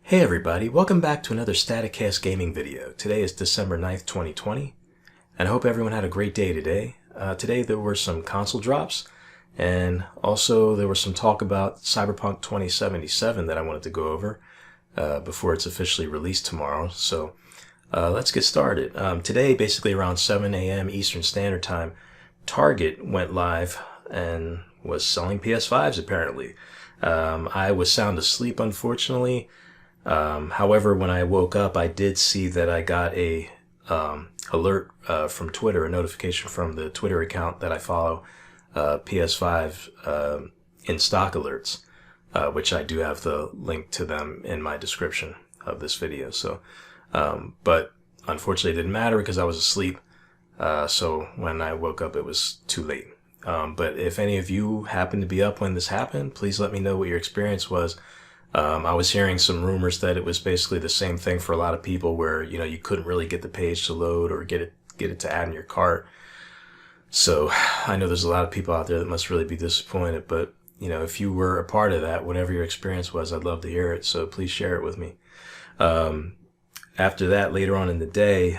Hey everybody, welcome back to another StaticCast gaming video. Today is December 9th, 2020, and I hope everyone had a great day today. Today there were some console drops, and also there was some talk about Cyberpunk 2077 that I wanted to go over before it's officially released tomorrow. So let's get started. Today, basically around 7 a.m. Eastern Standard Time, Target went live and was selling PS5s apparently. I was sound asleep, unfortunately. However, when I woke up, I did see that I got a alert from Twitter, a notification from the Twitter account that I follow, PS5 in stock alerts, which I do have the link to them in my description of this video. So, but unfortunately, it didn't matter because I was asleep. So when I woke up, it was too late. But if any of you happen to be up when this happened, please let me know what your experience was. I was hearing some rumors that it was basically the same thing for a lot of people where, you couldn't really get the page to load or get it to add in your cart. So I know there's a lot of people out there that must really be disappointed, but if you were a part of that, whatever your experience was, I'd love to hear it. So please share it with me. After that, later on in the day,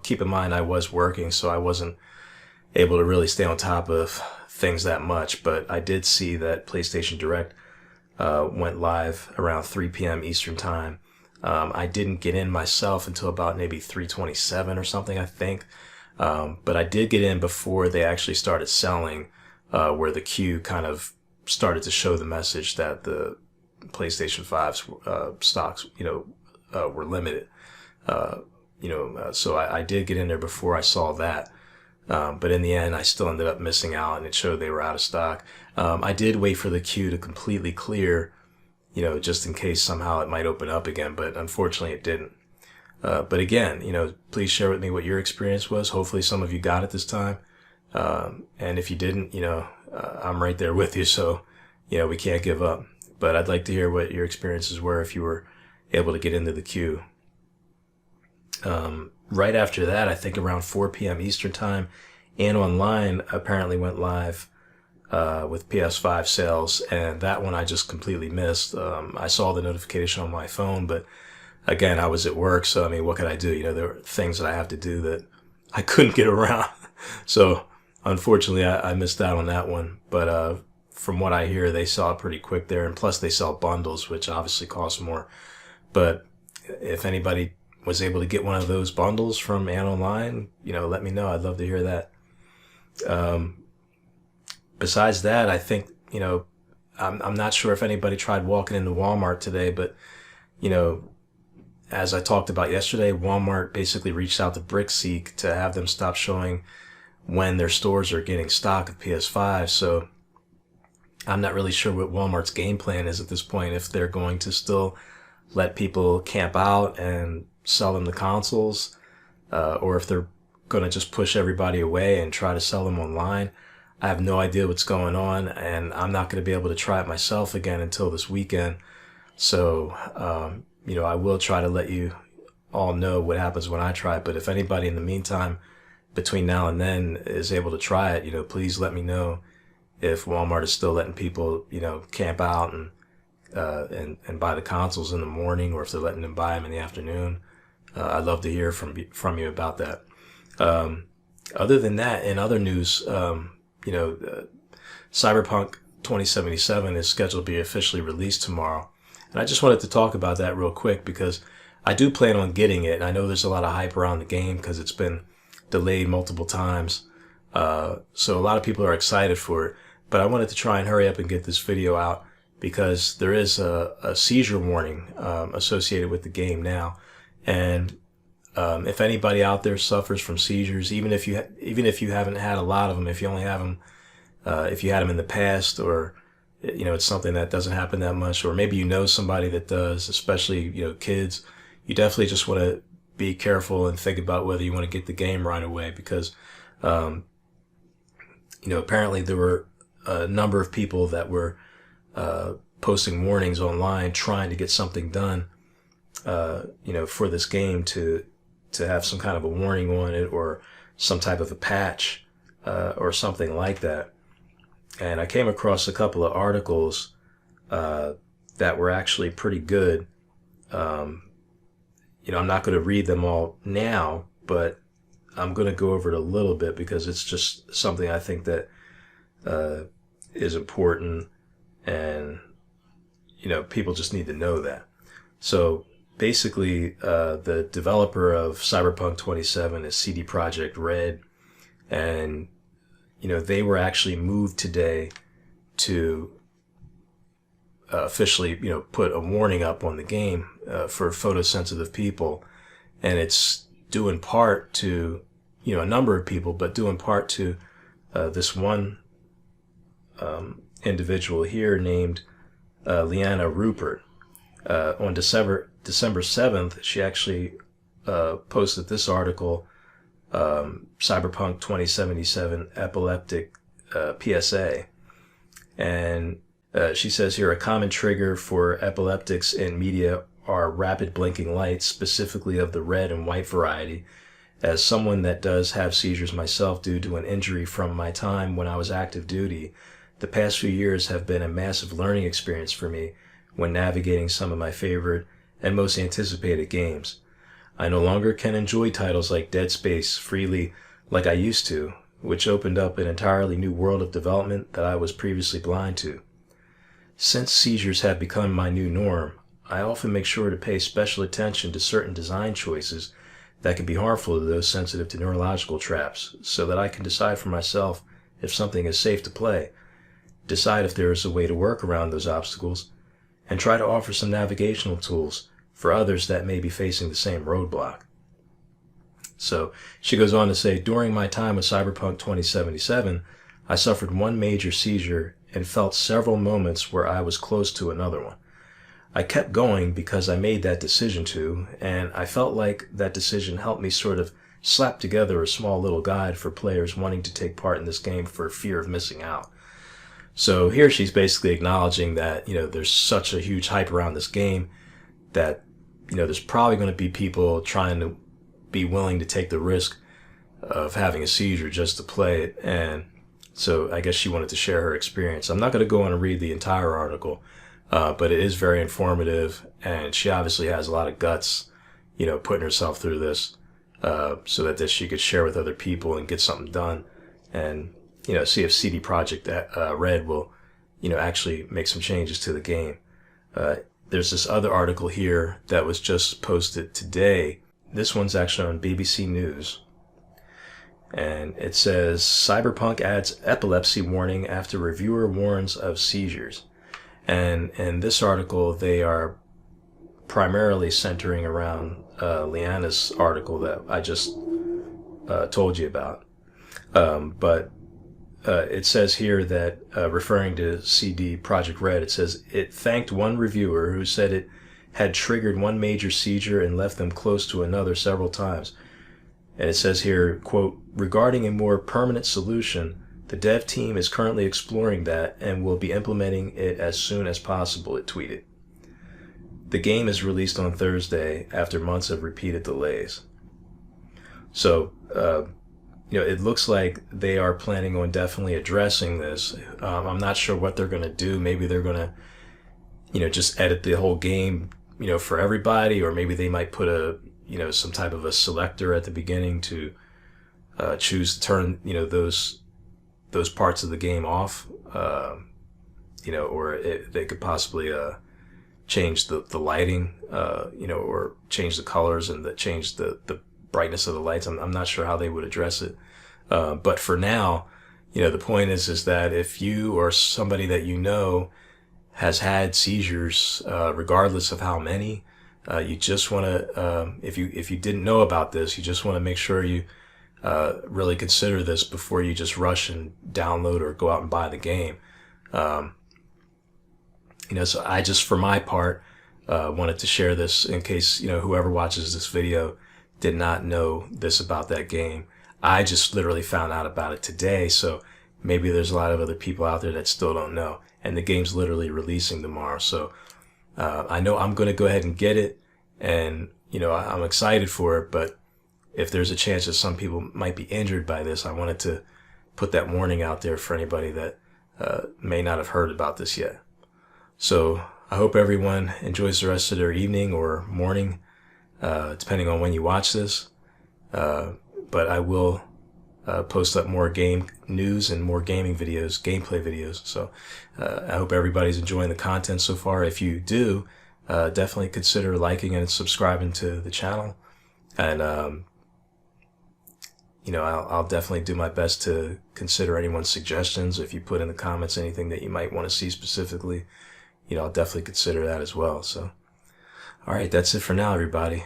keep in mind I was working, so I wasn't able to really stay on top of things that much, but I did see that PlayStation Direct went live around 3 p.m. Eastern Time. I didn't get in myself until about maybe 3:27 or something, I think. But I did get in before they actually started selling, where the queue kind of started to show the message that the PlayStation 5's stocks, were limited. So I did get in there before I saw that. But in the end, I still ended up missing out, and it showed they were out of stock. I did wait for the queue to completely clear, just in case somehow it might open up again, but unfortunately it didn't. But again, please share with me what your experience was. Hopefully some of you got it this time. And if you didn't, I'm right there with you, so, we can't give up. But I'd like to hear what your experiences were if you were able to get into the queue. Right after that, I think around 4 p.m. Eastern Time, Antonline apparently went live with PS5 sales, and that one I just completely missed. I saw the notification on my phone, but again, I was at work, so I mean, what could I do? There were things that I have to do that I couldn't get around. So unfortunately, I missed out on that one. But from what I hear, they sell it pretty quick there, and plus they sell bundles, which obviously cost more. But if anybody was able to get one of those bundles from Antonline, let me know. I'd love to hear that. Besides that, I think, I'm not sure if anybody tried walking into Walmart today, but, as I talked about yesterday, Walmart basically reached out to Brickseek to have them stop showing when their stores are getting stock of PS5. So I'm not really sure what Walmart's game plan is at this point, if they're going to still let people camp out and sell them the consoles, or if they're going to just push everybody away and try to sell them online. I have no idea what's going on, and I'm not going to be able to try it myself again until this weekend. So, I will try to let you all know what happens when I try it. But if anybody in the meantime, between now and then, is able to try it, please let me know if Walmart is still letting people, camp out and buy the consoles in the morning, or if they're letting them buy them in the afternoon. I'd love to hear from you about that. Other than that, in other news, Cyberpunk 2077 is scheduled to be officially released tomorrow. And I just wanted to talk about that real quick because I do plan on getting it. And I know there's a lot of hype around the game because it's been delayed multiple times. So a lot of people are excited for it. But I wanted to try and hurry up and get this video out because there is a seizure warning associated with the game now. And if anybody out there suffers from seizures, even if you haven't had a lot of them, if you only have them, if you had them in the past, or it's something that doesn't happen that much, or maybe somebody that does, especially kids, you definitely just want to be careful and think about whether you want to get the game right away because apparently there were a number of people that were posting warnings online trying to get something done for this game to have some kind of a warning on it or some type of a patch or something like that. And I came across a couple of articles that were actually pretty good I'm not going to read them all now, but I'm going to go over it a little bit because it's just something I think that is important, and people just need to know that. So basically, the developer of Cyberpunk 27 is CD Projekt Red, and they were actually moved today to officially put a warning up on the game for photosensitive people, and it's due in part to a number of people, but due in part to this one individual here named Leanna Rupert. On December 7th, she actually posted this article, Cyberpunk 2077 Epileptic PSA. And she says here, a common trigger for epileptics in media are rapid blinking lights, specifically of the red and white variety. As someone that does have seizures myself due to an injury from my time when I was active duty, the past few years have been a massive learning experience for me when navigating some of my favorite and most anticipated games. I no longer can enjoy titles like Dead Space freely like I used to, which opened up an entirely new world of development that I was previously blind to. Since seizures have become my new norm, I often make sure to pay special attention to certain design choices that can be harmful to those sensitive to neurological traps, so that I can decide for myself if something is safe to play, decide if there is a way to work around those obstacles, and try to offer some navigational tools for others that may be facing the same roadblock. So she goes on to say, during my time with Cyberpunk 2077, I suffered one major seizure and felt several moments where I was close to another one. I kept going because I made that decision to, and I felt like that decision helped me sort of slap together a small little guide for players wanting to take part in this game for fear of missing out. So here she's basically acknowledging that, there's such a huge hype around this game that, there's probably going to be people trying to be willing to take the risk of having a seizure just to play it. And so I guess she wanted to share her experience. I'm not going to go on and read the entire article, but it is very informative, and she obviously has a lot of guts, putting herself through this, so that she could share with other people and get something done, and see if CD Projekt Red will, actually make some changes to the game. There's this other article here that was just posted today. This one's actually on BBC News. And it says, Cyberpunk adds epilepsy warning after reviewer warns of seizures. And in this article, they are primarily centering around Leanna's article that I just told you about. But it says here that, referring to CD Projekt Red, it says it thanked one reviewer who said it had triggered one major seizure and left them close to another several times. And it says here, quote, regarding a more permanent solution, the dev team is currently exploring that and will be implementing it as soon as possible, it tweeted. The game is released on Thursday after months of repeated delays. So, it looks like they are planning on definitely addressing this. I'm not sure what they're going to do. Maybe they're going to, just edit the whole game, for everybody, or maybe they might put some type of a selector at the beginning to choose to turn, those parts of the game off, or they could possibly change the lighting, or change the colors and change the brightness of the lights. I'm not sure how they would address it. But for now, the point is that if you or somebody that has had seizures, regardless of how many, you just want to, if you didn't know about this, you just want to make sure you really consider this before you just rush and download or go out and buy the game. So I just, for my part, wanted to share this in case, whoever watches this video did not know this about that game. I just literally found out about it today, so maybe there's a lot of other people out there that still don't know. And the game's literally releasing tomorrow, so I know I'm going to go ahead and get it, and I'm excited for it, but if there's a chance that some people might be injured by this, I wanted to put that warning out there for anybody that may not have heard about this yet. So I hope everyone enjoys the rest of their evening or morning, depending on when you watch this. But I will post up more game news and more gaming videos, gameplay videos. So I hope everybody's enjoying the content so far. If you do, definitely consider liking and subscribing to the channel. And, I'll definitely do my best to consider anyone's suggestions. If you put in the comments anything that you might want to see specifically, I'll definitely consider that as well. So, all right, that's it for now, everybody.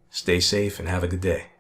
Stay safe and have a good day.